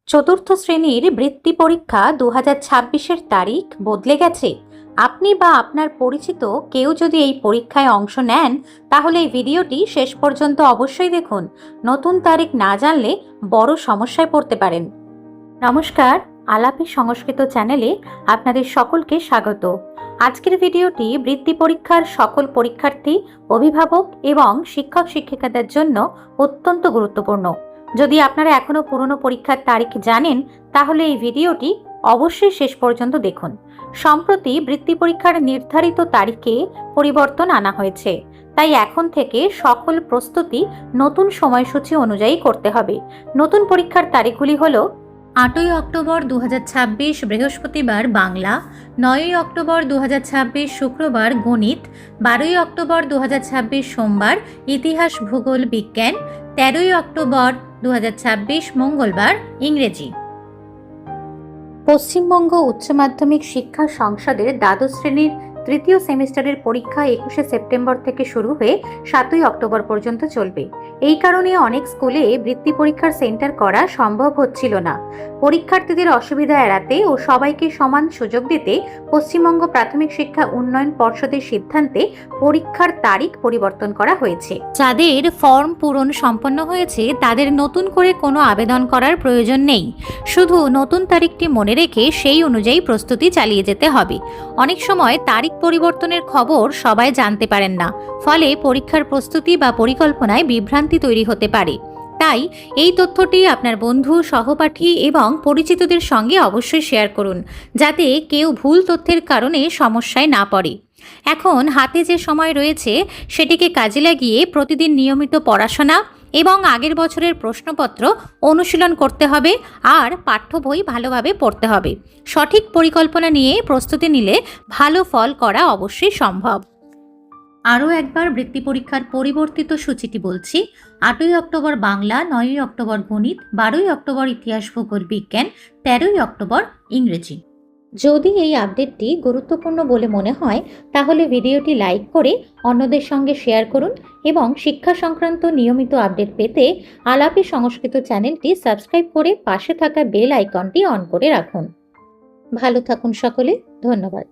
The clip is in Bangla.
চতুর্থ শ্রেণীর বৃত্তি পরীক্ষা 2026-এর তারিখ বদলে গেছে। আপনি বা আপনার পরিচিত কেউ যদি এই পরীক্ষায় অংশ নেন, তাহলে এই ভিডিওটি শেষ পর্যন্ত অবশ্যই দেখুন। নতুন তারিখ না জানলে বড় সমস্যায় পড়তে পারেন। নমস্কার, আলাপি সংস্কৃত চ্যানেলে আপনাদের সকলকে স্বাগত। আজকের ভিডিওটি বৃত্তি পরীক্ষার সকল পরীক্ষার্থী, অভিভাবক এবং শিক্ষক শিক্ষিকাদের জন্য অত্যন্ত গুরুত্বপূর্ণ। যদি আপনারা এখনো পুরনো পরীক্ষার তারিখ জানেন, তাহলে এই ভিডিওটি অবশ্যই শেষ পর্যন্ত দেখুন। সম্প্রতি বৃত্তি পরীক্ষার নির্ধারিত তারিখে পরিবর্তন আনা হয়েছে, তাই এখন থেকে সকল প্রস্তুতি নতুন সময়সূচি অনুযায়ী করতে হবে। নতুন পরীক্ষার তারিখগুলি হলো 8ই অক্টোবর 2026 বৃহস্পতিবার বাংলা, 9ই অক্টোবর 2026 শুক্রবার গণিত, 12ই অক্টোবর 2026 সোমবার ইতিহাস ভূগোল বিজ্ঞান, 13ই অক্টোবর 2026 মঙ্গলবার ইংরেজি। পশ্চিমবঙ্গ উচ্চ মাধ্যমিক শিক্ষা সংসদের দ্বাদশ শ্রেণীর তৃতীয় সেমিস্টারের পরীক্ষা 21শে সেপ্টেম্বর থেকে শুরু হয়ে 7ই অক্টোবর পর্যন্ত চলবে। এই কারণে অনেক স্কুলে বৃত্তি পরীক্ষার সেন্টার করা সম্ভব হচ্ছিল না। পরীক্ষার্থীদের অসুবিধা এড়াতে ও সবাইকে সমান সুযোগ দিতে পশ্চিমবঙ্গ প্রাথমিক শিক্ষা উন্নয়ন পর্ষদের সিদ্ধান্তে পরীক্ষার তারিখ পরিবর্তন করা হয়েছে। যাদের ফর্ম পূরণ সম্পন্ন হয়েছে তাদের নতুন করে কোনো আবেদন করার প্রয়োজন নেই। শুধু নতুন তারিখটি মনে রেখে সেই অনুযায়ী প্রস্তুতি চালিয়ে যেতে হবে। অনেক সময় তারিখ পরিবর্তনের খবর সবাই জানতে পারেন না, ফলে পরীক্ষার প্রস্তুতি বা পরিকল্পনায় বিভ্রান্তি তৈরি হতে পারে। তাই এই তথ্যটি আপনার বন্ধু, সহপাঠী এবং পরিচিতদের সঙ্গে অবশ্যই শেয়ার করুন, যাতে কেউ ভুল তথ্যের কারণে সমস্যায় না পড়ে। এখন হাতে যে সময় রয়েছে সেটিকে কাজে লাগিয়ে প্রতিদিন নিয়মিত পড়াশোনা এবং আগের বছরের প্রশ্নপত্র অনুশীলন করতে হবে আর পাঠ্য বই ভালোভাবে পড়তে হবে। সঠিক পরিকল্পনা নিয়ে প্রস্তুতি নিলে ভালো ফল করা অবশ্যই সম্ভব। আরও একবার বৃত্তি পরীক্ষার পরিবর্তিত সূচিটি বলছি। 8ই অক্টোবর বাংলা, 9ই অক্টোবর গণিত, 12ই অক্টোবর ইতিহাস ভূগোল বিজ্ঞান, 13ই অক্টোবর ইংরেজি। যদি এই আপডেটটি গুরুত্বপূর্ণ বলে মনে হয়, তাহলে ভিডিওটি লাইক করে অন্যদের সঙ্গে শেয়ার করুন এবং শিক্ষা সংক্রান্ত নিয়মিত আপডেট পেতে আলাপি সংস্কৃত চ্যানেলটি সাবস্ক্রাইব করে পাশে থাকা বেল আইকনটি অন করে রাখুন। ভালো থাকুন সকলে, ধন্যবাদ।